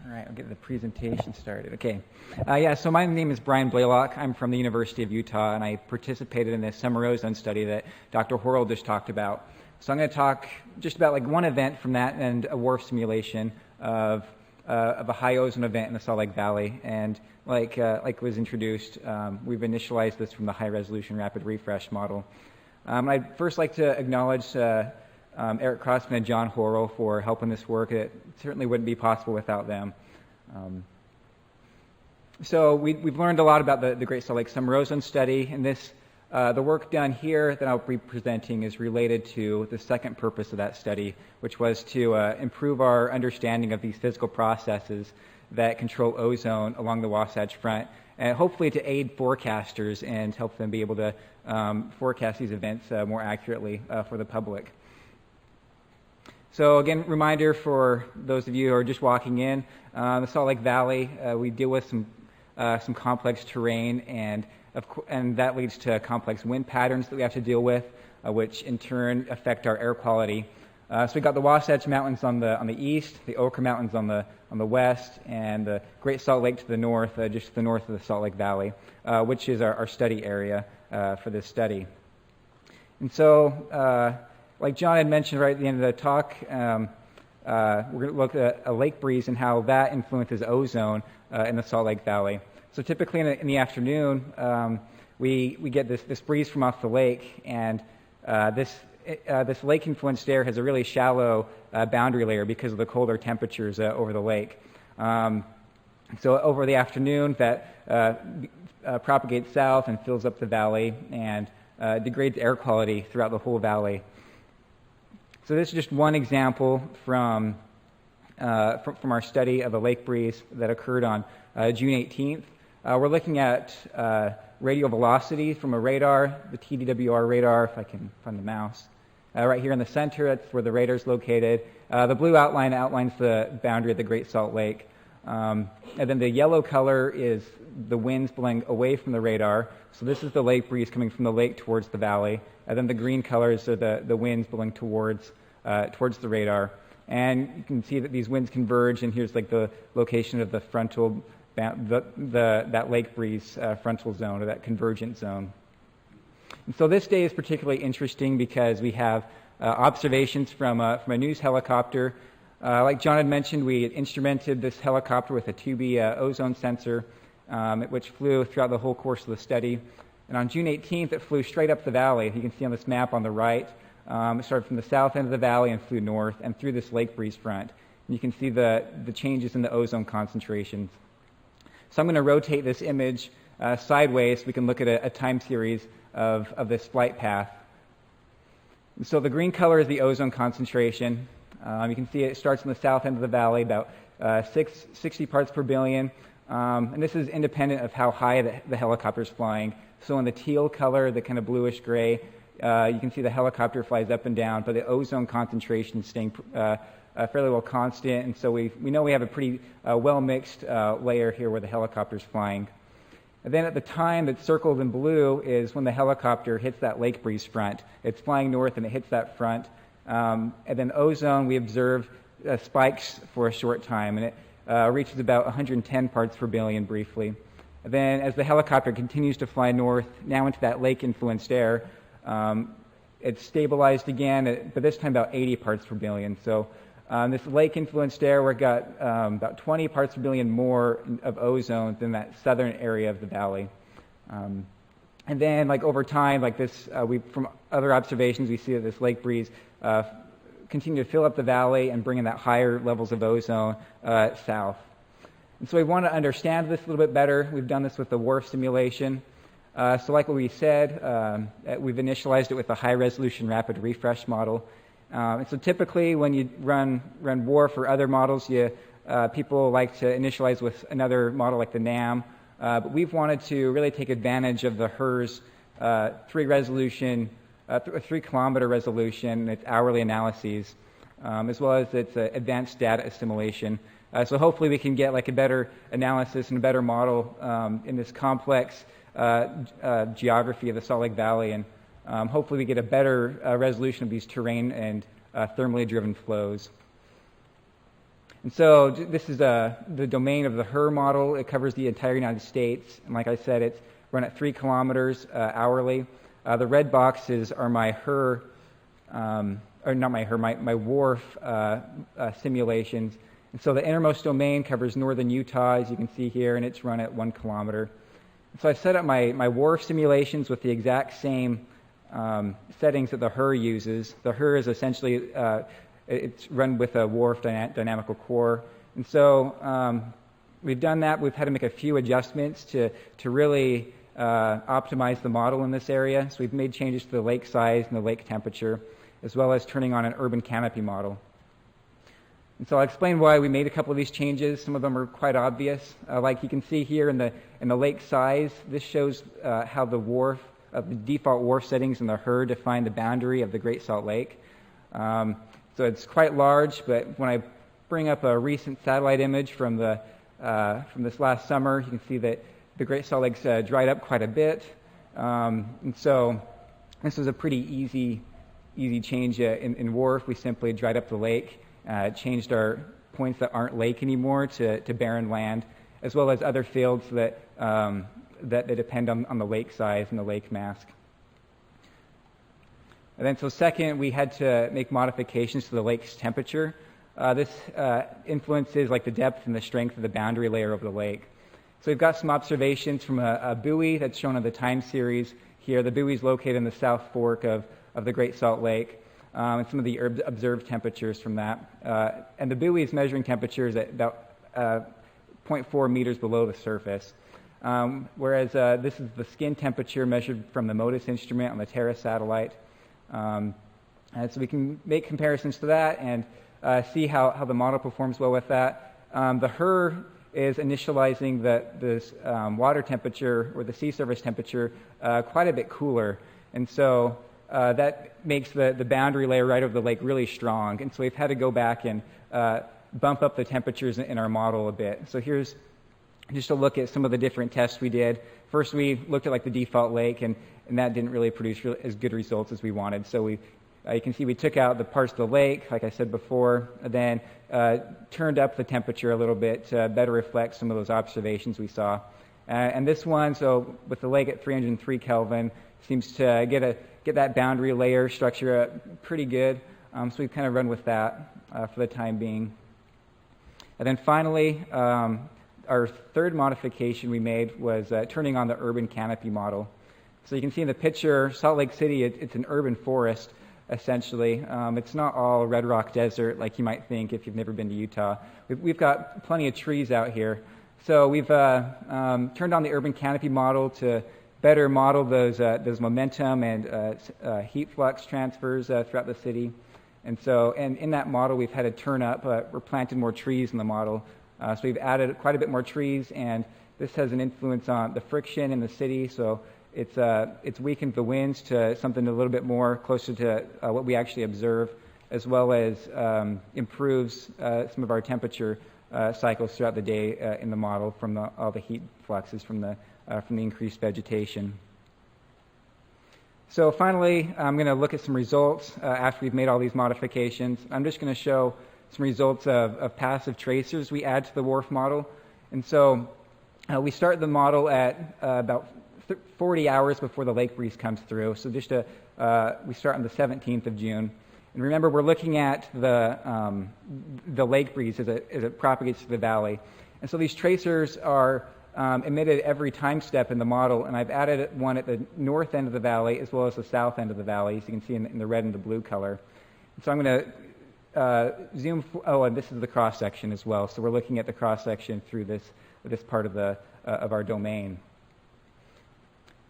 All right, I'll get the presentation started. Okay. So my name is Brian Blaylock. I'm from the University of Utah, and I participated in this summer ozone study that Dr. Horrell just talked about. So I'm going to talk just about like one event from that and a WRF simulation of a high ozone event in the Salt Lake Valley. And like was introduced, we've initialized this from the high resolution rapid refresh model. I'd first like to acknowledge Eric Crossman and John Horrell for helping this work. It certainly wouldn't be possible without them. So we've learned a lot about the Great Salt Lake Summer Ozone Study, and the work done here that I'll be presenting is related to the second purpose of that study, which was to improve our understanding of these physical processes that control ozone along the Wasatch Front, and hopefully to aid forecasters and help them be able to forecast these events more accurately for the public. So again, reminder for those of you who are just walking in, the Salt Lake Valley, we deal with some complex terrain, and that leads to complex wind patterns that we have to deal with, which in turn affect our air quality. So we've got the Wasatch Mountains on the east, the Ochre Mountains on the west, and the Great Salt Lake to the north, just to the north of the Salt Lake Valley, which is our study area for this study. And so, like John had mentioned right at the end of the talk, we're going to look at a lake breeze and how that influences ozone in the Salt Lake Valley. So typically in the afternoon, we get this breeze from off the lake, and this lake-influenced air has a really shallow boundary layer because of the colder temperatures over the lake. So over the afternoon, that propagates south and fills up the valley and degrades air quality throughout the whole valley. So this is just one example from our study of a lake breeze that occurred on June 18th. We're looking at radial velocity from a radar, the TDWR radar, if I can find the mouse. Right here in the center, that's where the radar is located. The blue outline outlines the boundary of the Great Salt Lake. And then the yellow color is the winds blowing away from the radar. So this is the lake breeze coming from the lake towards the valley. And then the green colors are the winds blowing towards the radar. And you can see that these winds converge, and here's like the location of the frontal, that lake breeze frontal zone, or that convergent zone. And so this day is particularly interesting because we have observations from a news helicopter. Like John had mentioned, we had instrumented this helicopter with a 2B ozone sensor, which flew throughout the whole course of the study. And on June 18th, it flew straight up the valley. You can see on this map on the right. It started from the south end of the valley and flew north and through this lake breeze front. And you can see the changes in the ozone concentrations. So I'm going to rotate this image sideways so we can look at a time series of this flight path. So the green color is the ozone concentration. You can see it starts in the south end of the valley, about 60 parts per billion. And this is independent of how high the helicopter is flying. So in the teal color, the kind of bluish gray, you can see the helicopter flies up and down, but the ozone concentration is staying fairly well constant. And so we know we have a pretty well-mixed layer here where the helicopter is flying. And then at the time that's circled in blue is when the helicopter hits that lake breeze front. It's flying north and it hits that front. And then ozone, we observe spikes for a short time, and it reaches about 110 parts per billion briefly. And then as the helicopter continues to fly north, now into that lake-influenced air, it's stabilized again, but this time about 80 parts per billion. So this lake-influenced air, we've got about 20 parts per billion more of ozone than that southern area of the valley. And then, like over time, like this, from other observations, we see that this lake breeze continue to fill up the valley and bring in that higher levels of ozone south. And so we want to understand this a little bit better. We've done this with the WRF simulation. So like what we said, we've initialized it with a high-resolution rapid refresh model. And so typically when you run WRF or other models, people like to initialize with another model like the NAM. But we've wanted to really take advantage of the HRRR's 3-kilometer resolution and its hourly analyses, as well as its advanced data assimilation. So hopefully we can get like a better analysis and a better model in this complex geography of the Salt Lake Valley, and hopefully we get a better resolution of these terrain and thermally driven flows. And so this is the domain of the HRRR model. It covers the entire United States. And like I said, it's run at 3 kilometers hourly. The red boxes are my HRRR, or not my HRRR, my WRF simulations. And so the innermost domain covers northern Utah, as you can see here, and it's run at 1 kilometer. And so I've set up my WRF simulations with the exact same settings that the HRRR uses. The HRRR is essentially it's run with a WRF dynamical core. And so we've done that. We've had to make a few adjustments to really optimize the model in this area. So we've made changes to the lake size and the lake temperature, as well as turning on an urban canopy model. And so I'll explain why we made a couple of these changes. Some of them are quite obvious. Like you can see here in the lake size, this shows how the WRF, the default WRF settings in the HRRR define the boundary of the Great Salt Lake. So it's quite large, but when I bring up a recent satellite image from this last summer, you can see that the Great Salt Lake's dried up quite a bit. And so this was a pretty easy change in WRF. We simply dried up the lake, changed our points that aren't lake anymore to barren land, as well as other fields that depend on the lake size and the lake mass. And then so second, we had to make modifications to the lake's temperature. This influences like the depth and the strength of the boundary layer of the lake. So we've got some observations from a buoy that's shown on the time series here. The buoy is located in the South Fork of the Great Salt Lake, and some of the observed temperatures from that. And the buoy is measuring temperatures at about 0.4 meters below the surface. Whereas this is the skin temperature measured from the MODIS instrument on the Terra satellite. And so we can make comparisons to that and see how the model performs well with that. The HRRR is initializing this water temperature or the sea surface temperature quite a bit cooler. And so that makes the boundary layer right over the lake really strong. And so we've had to go back and bump up the temperatures in our model a bit. So here's just a look at some of the different tests we did. First, we looked at like the default lake, and that didn't really produce as good results as we wanted. So you can see we took out the parts of the lake, like I said before, and then turned up the temperature a little bit to better reflect some of those observations we saw. And this one, so with the lake at 303 Kelvin, seems to get that boundary layer structure pretty good. So we've kind of run with that for the time being. And then finally, our third modification we made was turning on the urban canopy model. So you can see in the picture, Salt Lake City, it's an urban forest, essentially. It's not all red rock desert like you might think if you've never been to Utah. We've got plenty of trees out here. So we've turned on the urban canopy model to better model those momentum and heat flux transfers throughout the city. And so, and in that model, we've had to turn up, we're planting more trees in the model. So we've added quite a bit more trees, and this has an influence on the friction in the city. So it's weakened the winds to something a little bit more closer to what we actually observe, as well as improves some of our temperature cycles throughout the day in the model from all the heat fluxes from the increased vegetation. So finally, I'm going to look at some results after we've made all these modifications. I'm just going to show some results of passive tracers we add to the WRF model. And so we start the model at about 40 hours before the lake breeze comes through. So just we start on the 17th of June. And remember, we're looking at the lake breeze as it propagates through the valley. And so these tracers are emitted every time step in the model, and I've added one at the north end of the valley as well as the south end of the valley, as you can see in the red and the blue color. And so I'm going to zoom. And this is the cross section as well. So we're looking at the cross section through this part of our domain.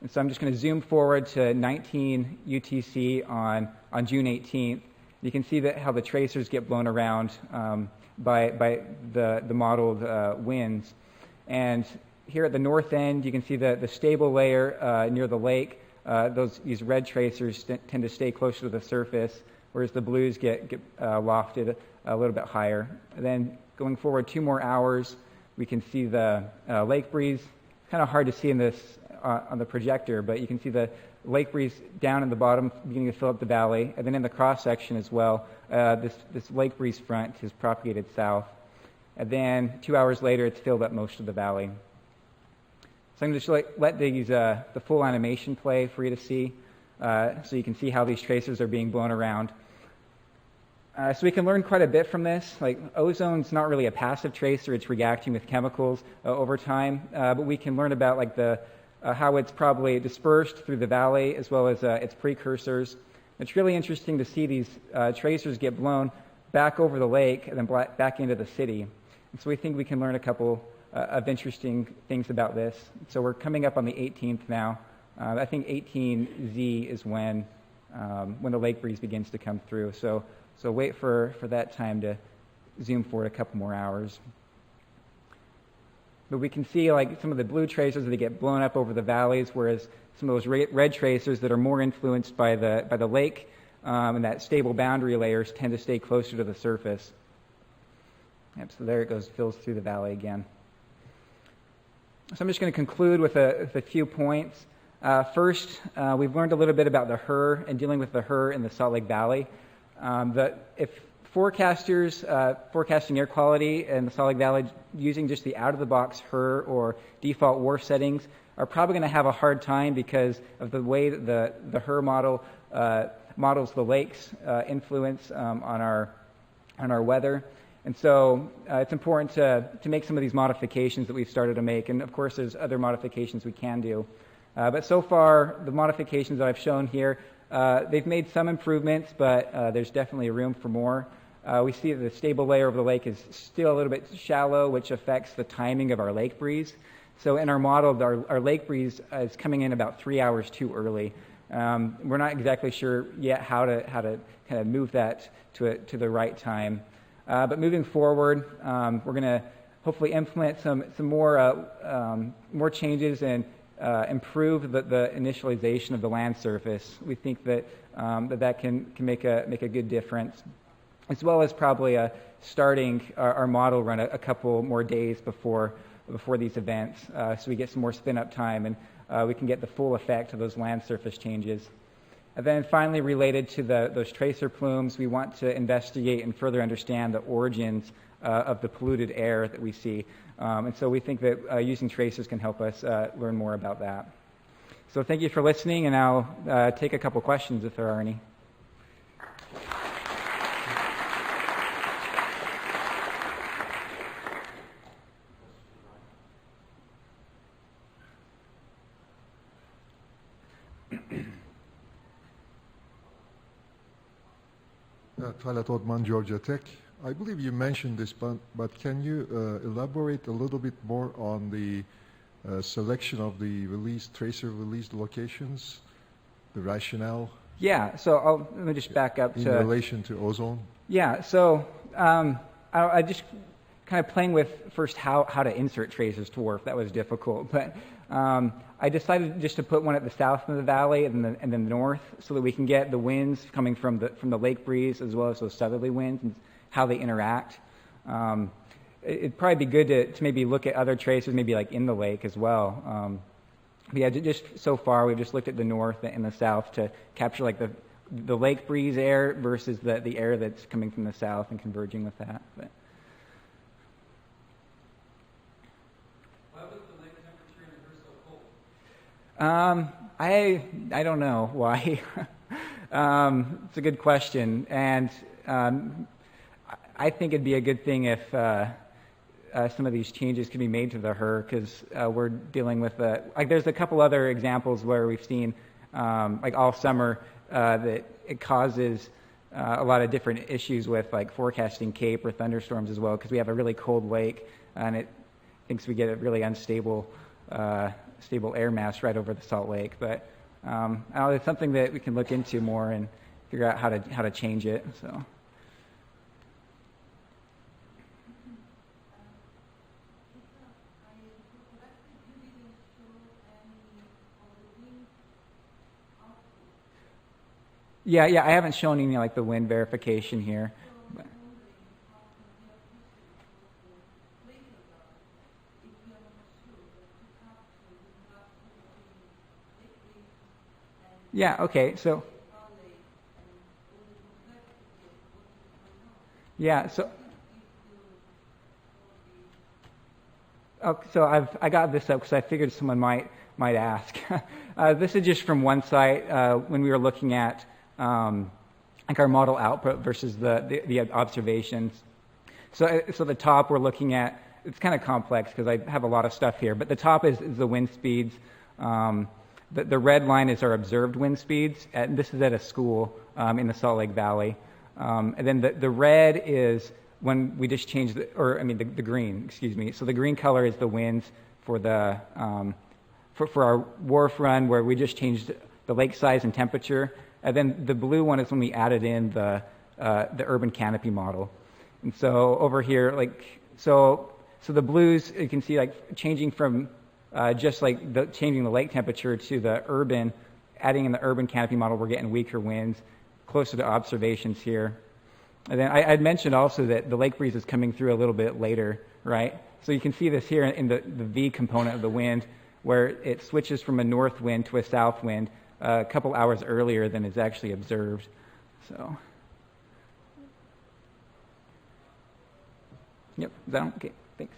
And so I'm just going to zoom forward to 19 UTC on June 18th. You can see that how the tracers get blown around by the modeled winds. And here at the north end, you can see the stable layer near the lake. These red tracers tend to stay closer to the surface, whereas the blues get lofted a little bit higher. And then going forward 2 more hours, we can see the lake breeze. It's kind of hard to see in this on the projector, but you can see the lake breeze down in the bottom beginning to fill up the valley, and then in the cross section as well, this lake breeze front has propagated south. and then 2 hours later, it's filled up most of the valley. So I'm going to just let these, the full animation play for you to see, so you can see how these tracers are being blown around. So we can learn quite a bit from this. Like, ozone's not really a passive tracer; it's reacting with chemicals over time. But we can learn about like the how it's probably dispersed through the valley, as well as its precursors. It's really interesting to see these tracers get blown back over the lake and then back into the city. And so we think we can learn a couple of interesting things about this. So we're coming up on the 18th now. I think 18Z is when the lake breeze begins to come through. So wait for that time to zoom forward a couple more hours. But we can see like some of the blue tracers that get blown up over the valleys, whereas some of those red tracers that are more influenced by the lake and that stable boundary layers tend to stay closer to the surface. Yep, so there it goes, fills through the valley again. So I'm just going to conclude with a few points. First, we've learned a little bit about the HRRR and dealing with the HRRR in the Salt Lake Valley. If forecasters forecasting air quality in the Salt Lake Valley using just the out-of-the-box HRRR or default WRF settings are probably going to have a hard time because of the way that the HRRR model models the lake's influence on our weather. And so it's important to make some of these modifications that we've started to make. And of course, there's other modifications we can do. But so far, the modifications that I've shown here, they've made some improvements, but there's definitely room for more. We see that the stable layer of the lake is still a little bit shallow, which affects the timing of our lake breeze. So in our model, our lake breeze is coming in about 3 hours too early. We're not exactly sure yet how to kind of move that to the right time. But moving forward, we're going to hopefully implement some more changes and improve the initialization of the land surface. We think that that can make a good difference, as well as probably starting our model run a couple more days before these events, so we get some more spin-up time and we can get the full effect of those land surface changes. And then finally, related to those tracer plumes, we want to investigate and further understand the origins of the polluted air that we see. And so we think that using tracers can help us learn more about that. So thank you for listening, and I'll take a couple questions if there are any. Talat Odman, Georgia Tech. I believe you mentioned this, but can you elaborate a little bit more on the selection of the tracer released locations, the rationale? Yeah, so let me just back up in relation to ozone. Yeah, so I just kind of playing with first how to insert tracers to WRF. That was difficult, but I decided just to put one at the south of the valley and then the north, so that we can get the winds coming from the lake breeze as well as those southerly winds and how they interact. It'd probably be good to maybe look at other tracers, maybe like in the lake as well. But yeah, just so far we've just looked at the north and the south to capture like the lake breeze air versus the air that's coming from the south and converging with that. But. Why was the lake temperature in the HRRR so cold? I don't know why. It's a good question, and I think it'd be a good thing if some of these changes can be made to the HRRR, because we're dealing with like there's a couple other examples where we've seen like all summer that it causes a lot of different issues with like forecasting CAPE or thunderstorms as well, because we have a really cold lake and it thinks we get a really unstable stable air mass right over the Salt Lake. But it's something that we can look into more and figure out how to change it. So. Yeah, I haven't shown any like the wind verification here. But. Yeah, okay, so. Yeah, so. Oh, so I got this up because I figured someone might ask. This is just from one site when we were looking at like our model output versus the observations. So the top we're looking at, it's kind of complex because I have a lot of stuff here, but the top is the wind speeds. The red line is our observed wind speeds, and this is at a school in the Salt Lake Valley. And then the red is when we just changed the green, excuse me. So the green color is the winds for the for our wharf run where we just changed the lake size and temperature. And then the blue one is when we added in the urban canopy model. And so over here, so the blues, you can see changing from just changing the lake temperature to the urban, adding in the urban canopy model, we're getting weaker winds, closer to observations here. And then I'd mentioned also that the lake breeze is coming through a little bit later, right? So you can see this here in the V component of the wind, where it switches from a north wind to a south wind a couple hours earlier than is actually observed. So, yep, is that on? Okay, thanks.